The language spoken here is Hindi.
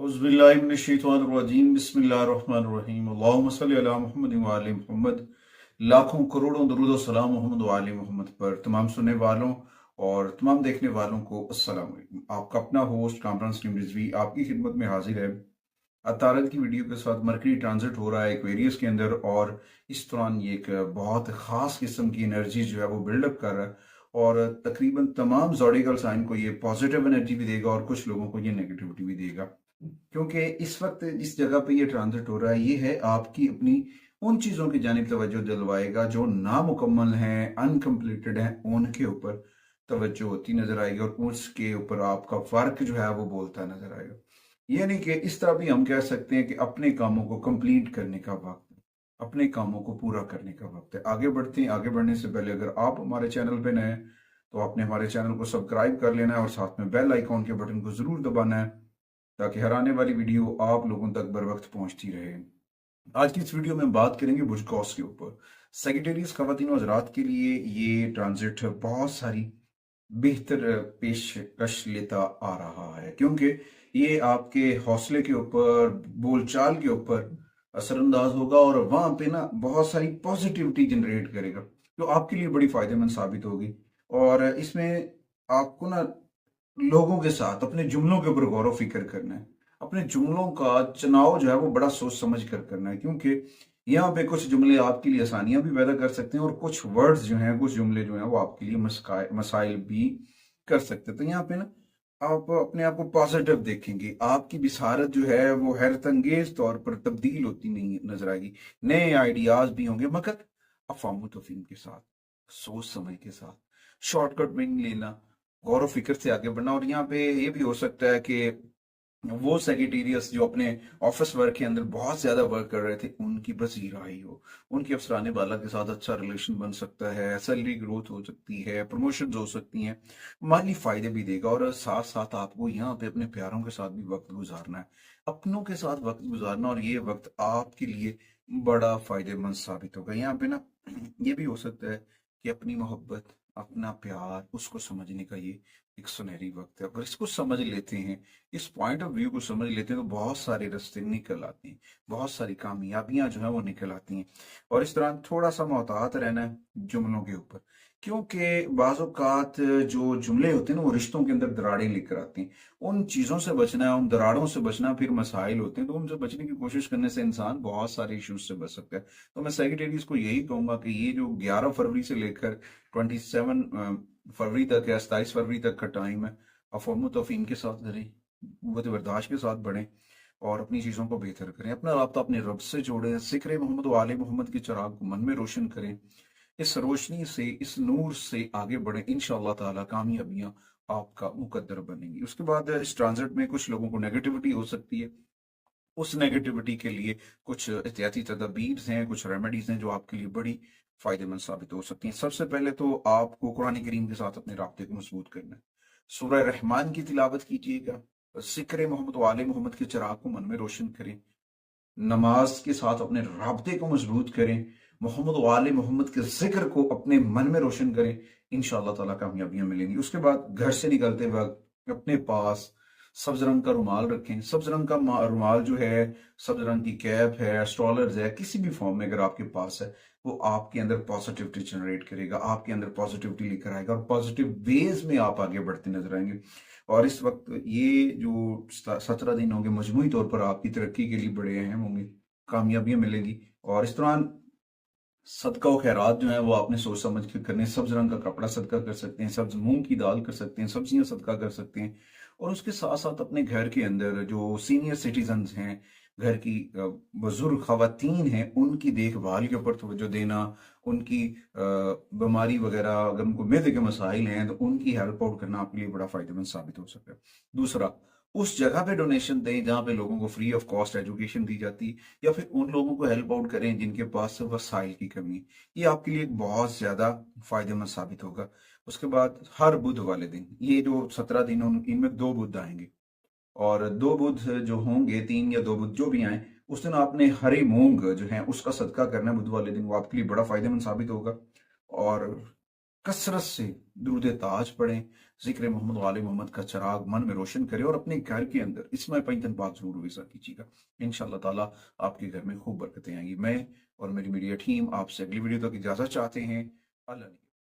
औज़ुबिल्लाहिमिनश्शैतानिर्रजीम बिस्मिल्लाहिर्रहमानिर्रहीम अल्लाहुम्मा सल्लि अला मुहम्मद व आले मुहम्मद। लाखों करोड़ों दरूद और सलाम मोहम्मद व आले मोहम्मद पर। तमाम सुनने वालों और तमाम देखने वालों को अस्सलाम वालेकुम। आपका अपना होस्ट कामरान सलीम रिजवी आपकी खिदमत में हाजिर है अतारत की वीडियो के साथ। मरकरी ट्रांजिट हो रहा है एक्वेरियस के अंदर और इस दौरान ये एक बहुत ख़ास किस्म की एनर्जी जो है वो बिल्डअप कर रहा है और तकरीबन तमाम ज़ोडिकल साइन को ये पॉजिटिव एनर्जी भी देगा और कुछ लोगों को ये नेगेटिविटी भी देगा, क्योंकि इस वक्त जिस जगह पे ये ट्रांजिट हो रहा है ये है आपकी अपनी उन चीज़ों की जानिब तवज्जो दिलवाएगा जो नामुकम्मल हैं, अनकम्प्लीटेड हैं, उनके ऊपर तवज्जो होती नजर आएगी और उसके ऊपर आपका फर्क जो है वो बोलता नजर आएगा। यानी कि इस तरह भी हम कह सकते हैं कि अपने कामों को कंप्लीट करने का वक्त, अपने कामों को पूरा करने का वक्त है। आगे बढ़ते हैं। आगे बढ़ने से पहले अगर आप हमारे चैनल पे नए हैं तो आपने हमारे चैनल को सब्सक्राइब कर लेना है और साथ में बेल आइकॉन के बटन को जरूर दबाना है ताकि हर आने वाली वीडियो आप लोगों तक बर वक्त पहुंचती रहे। आज की इस वीडियो में बात करेंगे बुर्ज कॉस के ऊपर। सेक्रेटेरियस खवातीन हज़रात के लिए ये ट्रांजिट बहुत सारी बेहतर पेशकश लेता आ रहा है, क्योंकि ये आपके हौसले के ऊपर, बोलचाल के ऊपर असरअंदाज होगा और वहां पे ना बहुत सारी पॉजिटिविटी जनरेट करेगा जो आपके लिए बड़ी फायदेमंद साबित होगी। और इसमें आपको ना लोगों के साथ अपने जुमलों के ऊपर गौर व फिक्र करना है। अपने जुमलों का चुनाव जो है वो बड़ा सोच समझ कर करना है, क्योंकि यहाँ पे कुछ जुमले आपके लिए आसानियां भी पैदा कर सकते हैं और कुछ वर्ड्स जो हैं, कुछ जुमले जो हैं वो आपके लिए मसाइल भी कर सकते हैं। तो यहाँ पे ना आप अपने आप को पॉजिटिव देखेंगे। आपकी बिसारत जो है वो हैरत अंगेज तौर पर तब्दील होती नहीं नजर आएगी। नए आइडियाज भी होंगे मगर अफाम तफहीम के साथ, सोच समझ के साथ, शॉर्टकट में नहीं लेना, गौर व फिक्र से आगे बढ़ना। और यहाँ पे ये भी हो सकता है कि वो सेक्रेटेरियस जो अपने ऑफिस वर्क के अंदर बहुत ज्यादा वर्क कर रहे थे उनकी बस ही हो, उनके अफसराने वाला के साथ अच्छा रिलेशन बन सकता है, सैलरी ग्रोथ हो सकती है, प्रमोशंस हो सकती हैं, माली फायदे भी देगा। और साथ साथ आपको यहाँ पे अपने प्यारों के साथ भी वक्त गुजारना है, अपनों के साथ वक्त गुजारना, और ये वक्त आपके लिए बड़ा फायदेमंद साबित होगा। यहाँ पे ना ये भी हो सकता है कि अपनी मोहब्बत, अपना प्यार, उसको समझने का ये एक सुनहरी वक्त है। अगर इसको समझ लेते हैं, इस पॉइंट ऑफ व्यू को समझ लेते हैं, तो बहुत सारे रास्ते निकल आते हैं, बहुत सारी कामयाबियां जो है वो निकल आती हैं। और इस तरह थोड़ा सा मोहतात रहना है जुमलों के ऊपर, क्योंकि बाज़ औक़ात जो जुमले होते हैं ना वो रिश्तों के अंदर दरारें लेकर आती हैं। उन चीज़ों से बचना है, उन दरारों से बचना, फिर मसाइल होते हैं तो उनसे बचने की कोशिश करने से इंसान बहुत सारे इश्यूज से बच सकता है। तो मैं सेक्रेटरीज को यही कहूंगा कि ये जो 11 फरवरी से लेकर 27 फरवरी तक या 27 फरवरी तक का टाइम है, अफवाम तफहीम के साथ करें, क़ुव्वत बर्दाश्त के साथ बढ़ें और अपनी चीज़ों को बेहतर करें। अपना राब्ता अपने रब से जोड़ें, ज़िक्र मोहम्मद व आले मोहम्मद के चिराग को मन में रोशन करें। इस रोशनी से, इस नूर से आगे बढ़ें। इंशाअल्लाह ताला कामयाबियां आपका मुकद्दर बनेंगी। उसके बाद इस ट्रांजिट में कुछ लोगों को नेगेटिविटी हो सकती है। उस नेगेटिविटी के लिए कुछ एहतियाती तदाबीर हैं, कुछ रेमेडीज हैं जो आपके लिए बड़ी फायदेमंद साबित हो सकती हैं। सबसे पहले तो आपको कुरान करीम के साथ अपने राब्ते को मजबूत करना है। सूरह रहमान की तिलावत कीजिएगा, ज़िक्र मोहम्मद व आले मोहम्मद के चिराग को मन में रोशन करें, नमाज के साथ अपने राब्ते को मजबूत करें, मोहम्मद व आले मोहम्मद के जिक्र को अपने मन में रोशन करें। इंशाअल्लाह ताला कामयाबियां मिलेंगी। उसके बाद घर से निकलते वक्त अपने पास सब्ज रंग का रुमाल रखें। सब्ज रंग का रुमाल जो है, सब्ज रंग की कैप है, स्ट्रॉलर्स है, किसी भी फॉर्म में अगर आपके पास है, वो आपके अंदर पॉजिटिविटी जनरेट करेगा, आपके अंदर पॉजिटिविटी लेकर आएगा और पॉजिटिव वेज में आप आगे बढ़ते नजर आएंगे। और इस वक्त ये जो 17 दिन होंगे मजमूई तौर पर आपकी तरक्की के लिए बड़े अहम होंगे, कामयाबियां मिलेंगी। और इस दौरान सदका और खैरात जो है वो आपने सोच समझ के करने। सब्ज रंग का कपड़ा सदका कर सकते हैं, सब्ज मूंग की दाल कर सकते हैं, सब्जियां सदका कर सकते हैं। और उसके साथ साथ अपने घर के अंदर जो सीनियर सिटीजन हैं, घर की बुजुर्ग खवातीन हैं, उनकी देखभाल के ऊपर तवज्जो देना, उनकी बीमारी वगैरह, अगर उनको मैदे के मसाइल हैं तो उनकी हेल्प आउट करना आपके लिए बड़ा फायदेमंद साबित हो सकता है। दूसरा, उस जगह पे डोनेशन दें जहां पे लोगों को फ्री ऑफ कॉस्ट एजुकेशन दी जाती है, या फिर उन लोगों को हेल्प आउट करें जिनके पास वसाइल की कमी है। ये आपके लिए बहुत ज्यादा फायदेमंद साबित होगा। उसके बाद हर बुध वाले दिन, ये जो 17 दिन इनमें 2 बुध आएंगे, और 2 बुध जो होंगे, 3 या 2 बुध जो भी आए, उस दिन आपने हरी मूंग जो है उसका सदका करना है बुध वाले दिन। वो आपके लिए बड़ा फायदेमंद साबित होगा। और कसरत से दुरूद ताज पढ़ें, ज़िक्र मोहम्मद व आले मोहम्मद का चिराग मन में रोशन करें और अपने घर के अंदर इसमें पैंतन पाक ज़रूर विज़ा कीजिएगा। इंशाअल्लाह ताला आपके घर में खूब बरकतें आएँगी। मैं और मेरी मीडिया टीम आपसे अगली वीडियो तक इजाज़त चाहते हैं। अल्लाह ने